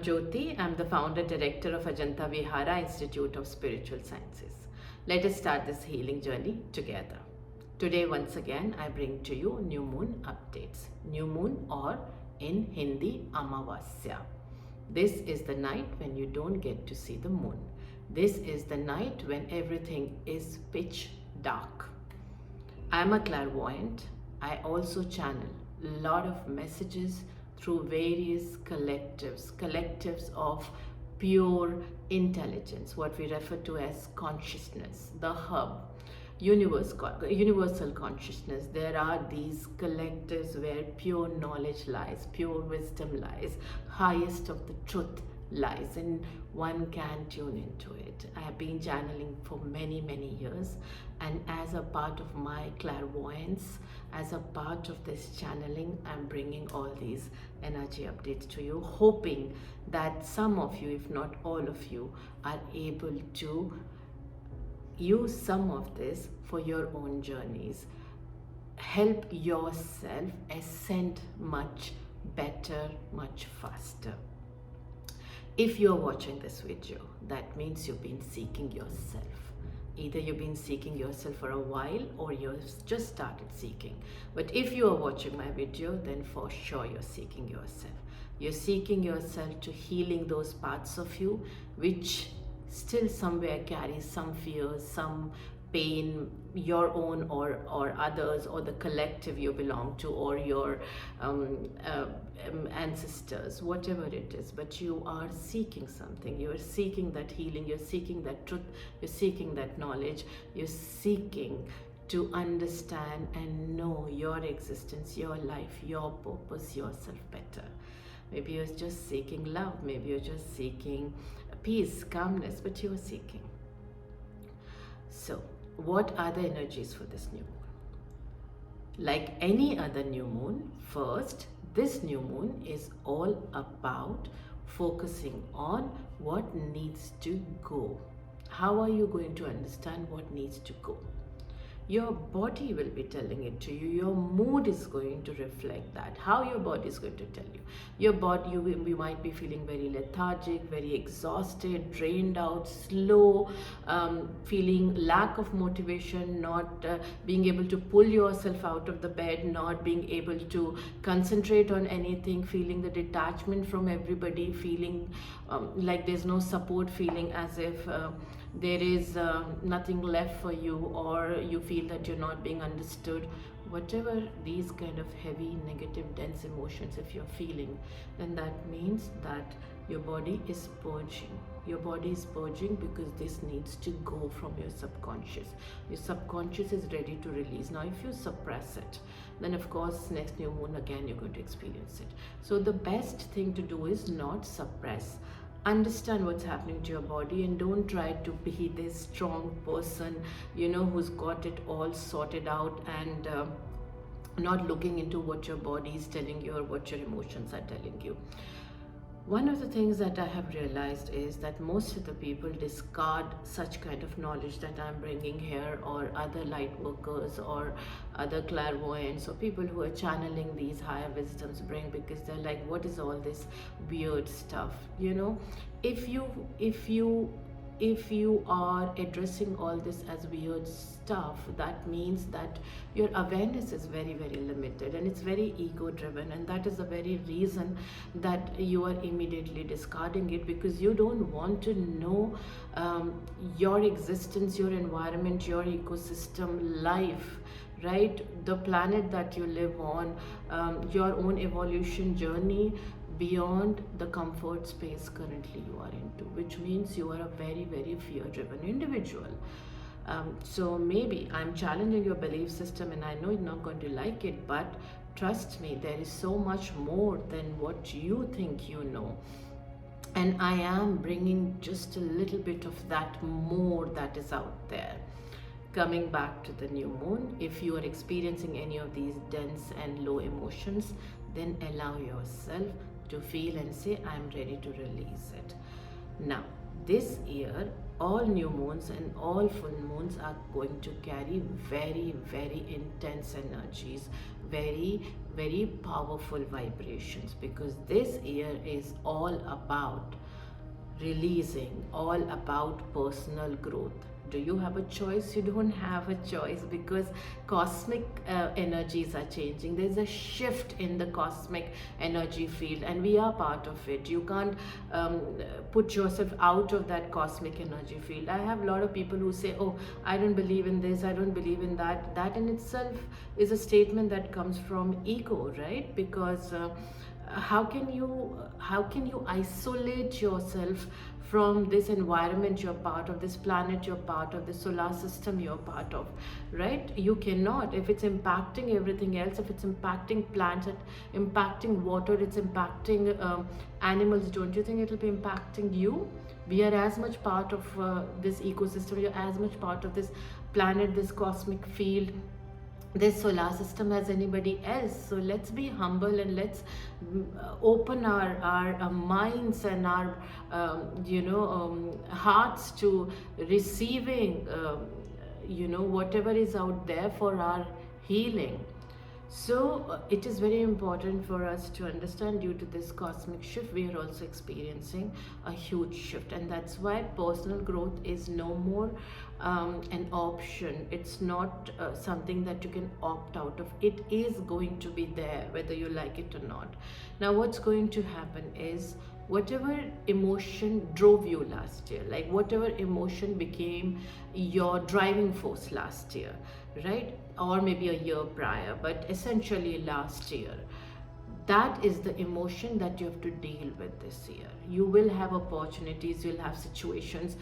Jyoti. I'm the founder director of Ajanta Vihara Institute of Spiritual Sciences. Let us start this healing journey together. Today, once again, I bring to you new moon updates. New moon, or in Hindi, Amavasya. This is the night when you don't get to see the moon. This is the night when everything is pitch dark. I'm a clairvoyant. I also channel a lot of messages through various collectives of pure intelligence, what we refer to as consciousness, the hub, universal consciousness. There are these collectives where pure knowledge lies, pure wisdom lies, highest of the truth lies, and one can tune into it. I have been channeling for many years, and as a part of my clairvoyance, as a part of this channeling, I'm bringing all these energy updates to you, hoping that some of you, if not all of you, are able to use some of this for your own journeys. Help yourself ascend much better, much faster. If you're watching this video, that means you've been seeking yourself. Either you've been seeking yourself for a while or you've just started seeking. But if you are watching my video, then for sure you're seeking yourself. You're seeking yourself to healing those parts of you which still somewhere carry some fears, some pain, your own or others, or the collective you belong to, or your ancestors, whatever it is. But you are seeking something. You are seeking that healing. You're seeking that truth. You're seeking that knowledge. You're seeking to understand and know your existence, your life, your purpose, yourself better. Maybe you're just seeking love. Maybe you're just seeking peace, calmness, but you're seeking. So, what are the energies for this new moon? Like any other new moon, first, this new moon is all about focusing on what needs to go. How are you going to understand what needs to go? Your body will be telling it to you. Your mood is going to reflect that. How your body is going to tell you. Your body, you might be feeling very lethargic, very exhausted, drained out, slow, feeling lack of motivation, not being able to pull yourself out of the bed, not being able to concentrate on anything, feeling the detachment from everybody, feeling like there's no support, feeling as if there is nothing left for you, or you feel that you're not being understood. Whatever these kind of heavy, negative, dense emotions, if you're feeling, then that means that your body is purging. Your body is purging because this needs to go from your subconscious. Your subconscious is ready to release. Now, if you suppress it, then of course, next new moon again, you're going to experience it. So the best thing to do is not suppress. Understand what's happening to your body, and don't try to be this strong person, who's got it all sorted out, and not looking into what your body is telling you or what your emotions are telling you. One of the things that I have realized is that most of the people discard such kind of knowledge that I'm bringing here, or other light workers or other clairvoyants or people who are channeling these higher wisdoms bring, because they're like, what is all this weird stuff? If you are addressing all this as weird stuff, that means that your awareness is very limited, and it's very ego driven, and that is the very reason that you are immediately discarding it, because you don't want to know your existence, your environment, your ecosystem, life, right? The planet that you live on, your own evolution journey beyond the comfort space currently you are into, which means you are a very fear-driven individual. So maybe I'm challenging your belief system, and I know you're not going to like it, but trust me, there is so much more than what you think you know. And I am bringing just a little bit of that more that is out there. Coming back to the new moon, if you are experiencing any of these dense and low emotions, then allow yourself to feel and say, I'm ready to release it. Now, this year all new moons and all full moons are going to carry very, very intense energies, very, very powerful vibrations, because this year is all about releasing, all about personal growth. Do you have a choice? You don't have a choice, because cosmic energies are changing. There's a shift in the cosmic energy field, and we are part of it. You can't put yourself out of that cosmic energy field. I have a lot of people who say, oh, I don't believe in this, I don't believe in that. That in itself is a statement that comes from ego, right? Because how can you isolate yourself from this environment you're part of, this planet you're part of, this solar system you're part of, right? You cannot. If it's impacting everything else, if it's impacting plants, impacting water, it's impacting animals, don't you think it'll be impacting you? We are as much part of this ecosystem, you're as much part of this planet, this cosmic field, this solar system as anybody else. So let's be humble, and let's open our minds and our hearts to receiving whatever is out there for our healing. So it is very important for us to understand, due to this cosmic shift, we are also experiencing a huge shift, and that's why personal growth is no more an option. It's not something that you can opt out of. It is going to be there whether you like it or not. Now what's going to happen is, whatever emotion drove you last year, like whatever emotion became your driving force last year, right, or maybe a year prior, but essentially last year, that is the emotion that you have to deal with this year. You will have opportunities, you'll have situations,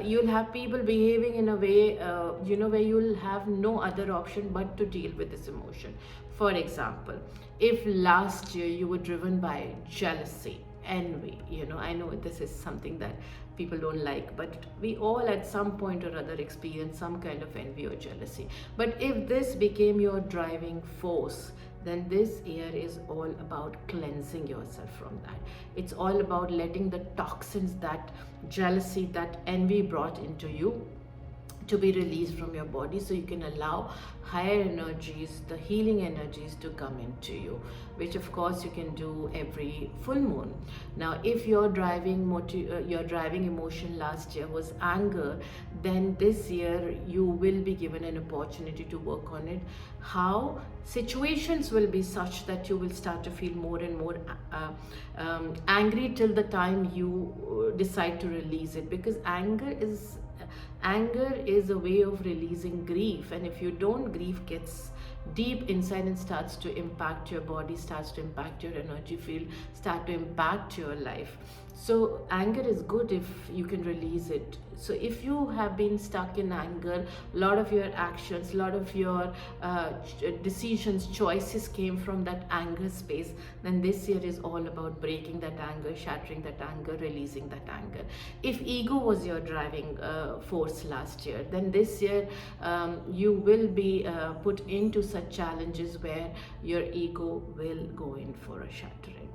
you'll have people behaving in a way where you'll have no other option but to deal with this emotion. For example, if last year you were driven by jealousy, envy, I know this is something that people don't like, but we all at some point or other experience some kind of envy or jealousy. But if this became your driving force, then this year is all about cleansing yourself from that. It's all about letting the toxins that jealousy, that envy brought into you to be released from your body, so you can allow higher energies, the healing energies, to come into you, which of course you can do every full moon. Now if your driving emotion last year was anger, then this year you will be given an opportunity to work on it. How? Situations will be such that you will start to feel more and more angry till the time you decide to release it, because anger is a way of releasing grief, and if you don't, grief gets deep inside and starts to impact your body, starts to impact your energy field, start to impact your life. So anger is good if you can release it. So if you have been stuck in anger, a lot of your actions, a lot of your decisions, choices came from that anger space, then this year is all about breaking that anger, shattering that anger, releasing that anger. If ego was your driving force last year, then this year you will be put into such challenges where your ego will go in for a shattering.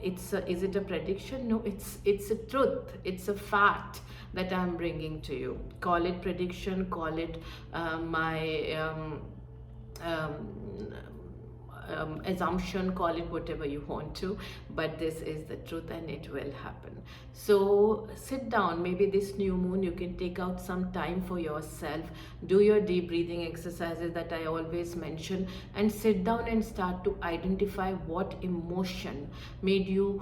Is it a prediction? No, it's a truth, it's a fact that I'm bringing to you. Call it prediction, call it assumption, call it whatever you want to, but this is the truth and it will happen. So sit down, maybe this new moon you can take out some time for yourself, do your deep breathing exercises that I always mention, and sit down and start to identify what emotion made you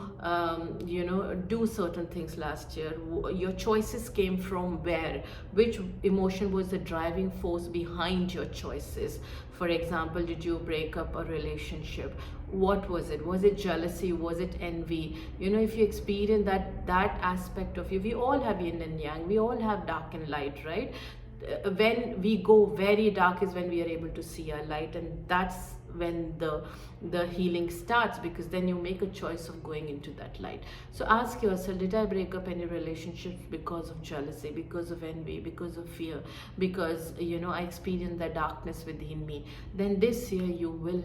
do certain things last year. Your choices came from where? Which emotion was the driving force behind your choices? For example, did you break up a relationship? What was it? Was it jealousy? Was it envy? If you experience that aspect of you, we all have yin and yang, we all have dark and light, right? When we go very dark is when we are able to see our light, and that's when the healing starts, because then you make a choice of going into that light. So ask yourself, did I break up any relationships because of jealousy, because of envy, because of fear, because I experienced the darkness within me? Then this year you will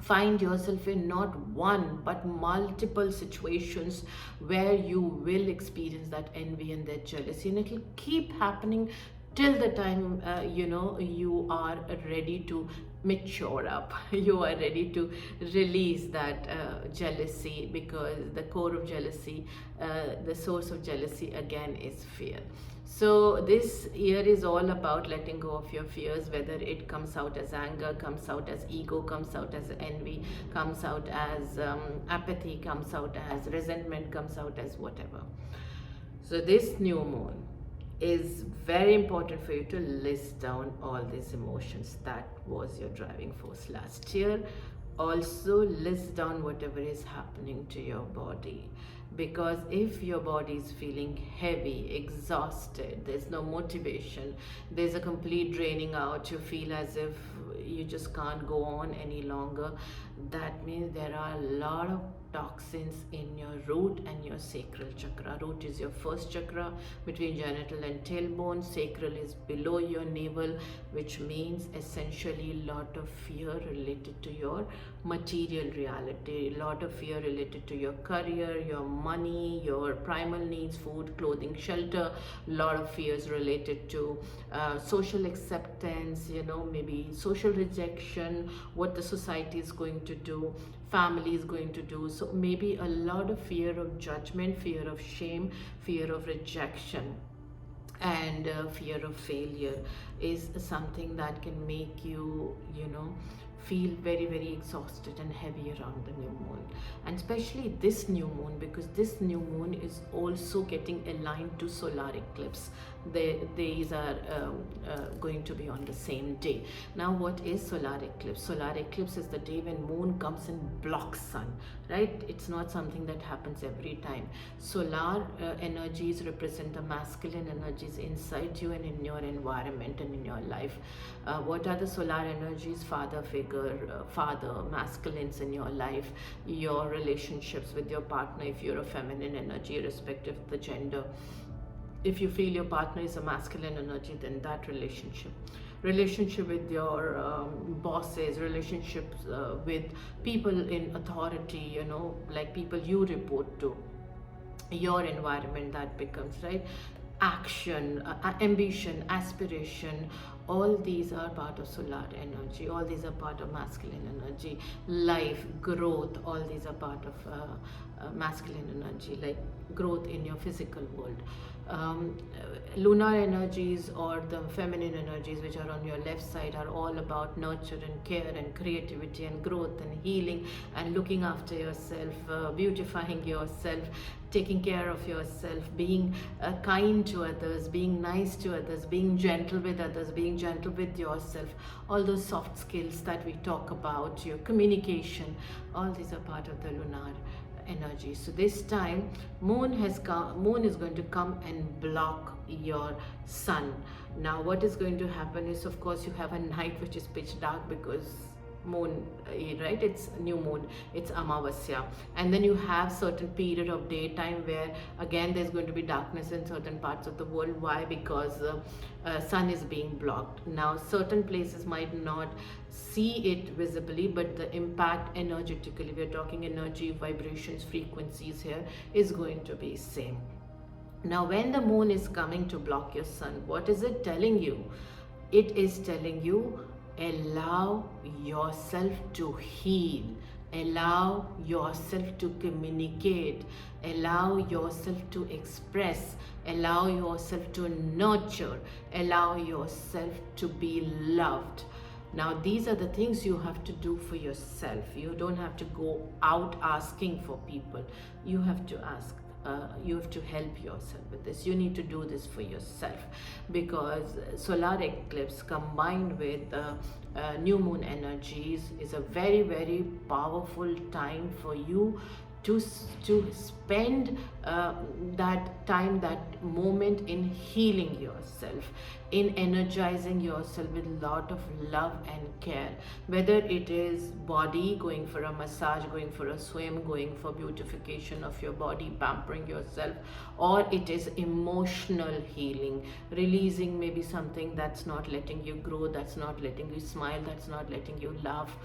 find yourself in not one but multiple situations where you will experience that envy and that jealousy, and it will keep happening till the time you are ready to mature up. You are ready to release that jealousy, because the core of jealousy, the source of jealousy again is fear. So this year is all about letting go of your fears, whether it comes out as anger, comes out as ego, comes out as envy, comes out as apathy, comes out as resentment, comes out as whatever. So this new moon is very important for you to list down all these emotions that was your driving force last year. Also list down whatever is happening to your body, because if your body is feeling heavy, exhausted, there's no motivation, there's a complete draining out, you feel as if you just can't go on any longer, that means there are a lot of toxins in your root and your sacral chakra. Root is your first chakra between genital and tailbone. Sacral is below your navel, which means essentially a lot of fear related to your material reality, a lot of fear related to your career, your money, your primal needs, food, clothing, shelter, a lot of fears related to social acceptance, maybe social rejection, what the society is going to do, family is going to do. So maybe a lot of fear of judgment, fear of shame, fear of rejection, and fear of failure is something that can make you feel very, very exhausted and heavy around the new moon. And especially this new moon, because this new moon is also getting aligned to solar eclipse. These are going to be on the same day. Now what is solar eclipse? Solar eclipse is the day when moon comes and blocks sun, right? It's not something that happens every time. Solar energies represent the masculine energies inside you and in your environment and in your life. What are the solar energies? Father figure, father, masculines in your life, your relationships with your partner if you're a feminine energy, irrespective of the gender. If you feel your partner is a masculine energy, then that relationship with your bosses, relationships with people in authority, like people you report to, your environment, that becomes, right? Action, ambition, aspiration, all these are part of solar energy, all these are part of masculine energy. Life, growth, all these are part of masculine energy, like growth in your physical world. Lunar energies or the feminine energies, which are on your left side, are all about nurture and care and creativity and growth and healing and looking after yourself, beautifying yourself, taking care of yourself, being kind to others, being nice to others, being gentle with others, being gentle with yourself. All those soft skills that we talk about, your communication, all these are part of the lunar energy. So this time moon is going to come and block your sun. Now what is going to happen is, of course, you have a night which is pitch dark because moon, right? It's new moon, it's Amavasya, and then you have certain period of daytime where again there's going to be darkness in certain parts of the world. Why? Because sun is being blocked. Now certain places might not see it visibly, but the impact energetically, we're talking energy, vibrations, frequencies here, is going to be same. Now when the moon is coming to block your sun, what is it telling you? It is telling you, allow yourself to heal, allow yourself to communicate, allow yourself to express, allow yourself to nurture, allow yourself to be loved. Now these are the things you have to do for yourself. You don't have to go out asking for people. You have to ask. You have to help yourself with this. You need to do this for yourself, because solar eclipse combined with new moon energies is a very, very powerful time for you to spend that time, that moment in healing yourself, in energizing yourself with a lot of love and care. Whether it is body, going for a massage, going for a swim, going for beautification of your body, pampering yourself, or it is emotional healing, releasing maybe something that's not letting you grow, that's not letting you smile, that's not letting you laugh.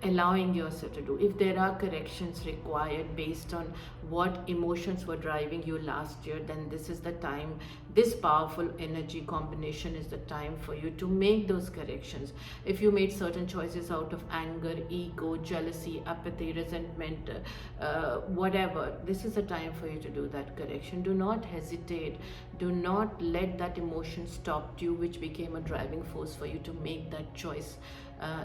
allowing yourself to do. If there are corrections required based on what emotions were driving you last year, then this is the time, this powerful energy combination is the time for you to make those corrections. If you made certain choices out of anger, ego, jealousy, apathy, resentment, whatever, this is the time for you to do that correction. Do not hesitate. Do not let that emotion stop you, which became a driving force for you to make that choice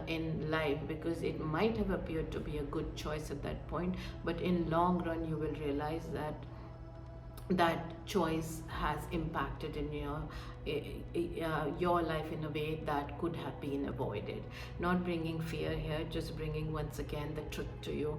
in life, because it might have appeared to be a good choice at that point, but in long run you will realize that that choice has impacted in your life in a way that could have been avoided. Not bringing fear here, just bringing once again the truth to you.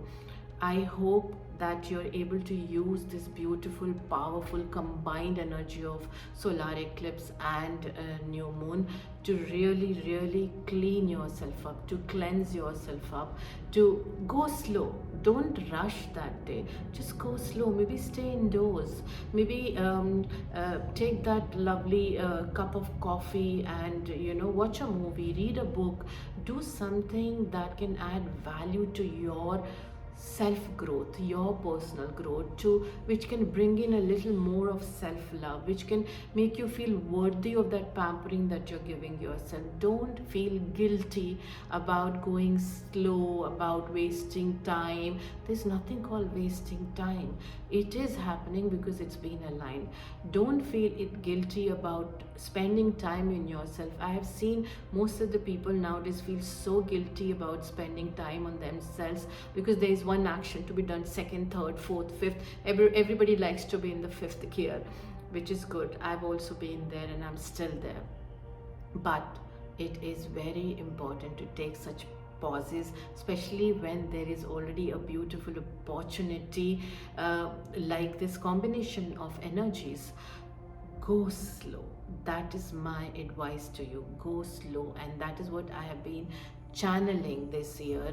I hope that you're able to use this beautiful, powerful, combined energy of solar eclipse and new moon to really, really clean yourself up, to cleanse yourself up, to go slow. Don't rush that day. Just go slow. Maybe stay indoors. Maybe take that lovely cup of coffee and, watch a movie, read a book, do something that can add value to your self growth, your personal growth, to which can bring in a little more of self love, which can make you feel worthy of that pampering that you're giving yourself. Don't feel guilty about going slow, about wasting time. There's nothing called wasting time. It is happening because it's been aligned. Don't feel it guilty about spending time in yourself. I have seen most of the people nowadays feel so guilty about spending time on themselves because there is one action to be done, second, third, fourth, fifth. Everybody likes to be in the fifth gear, which is good. I've also been there and I'm still there. But it is very important to take such pauses, especially when there is already a beautiful opportunity like this combination of energies. Go slow. That is my advice to you. Go slow, and that is what I have been channeling this year.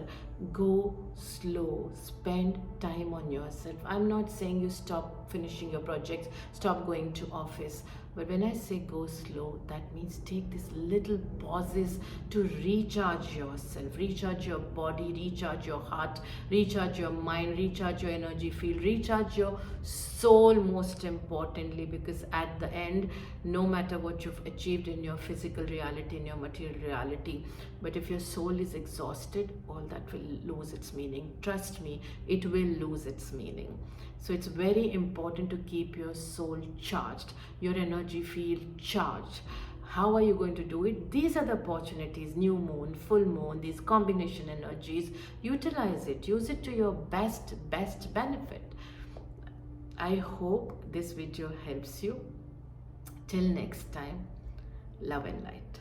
Go slow, spend time on yourself. I'm not saying you stop finishing your projects, stop going to office, but when I say go slow, that means take these little pauses to recharge yourself, recharge your body, recharge your heart, recharge your mind, recharge your energy field, recharge your soul, most importantly, because at the end, no matter what you've achieved in your physical reality, in your material reality, but if your soul is exhausted, all that will lose its meaning. Trust me, it will lose its meaning. So it's very important to keep your soul charged, your energy field charged. How are you going to do it? These are the opportunities, new moon, full moon, these combination energies. Utilize it, use it to your best benefit. I hope this video helps you. Till next time, love and light.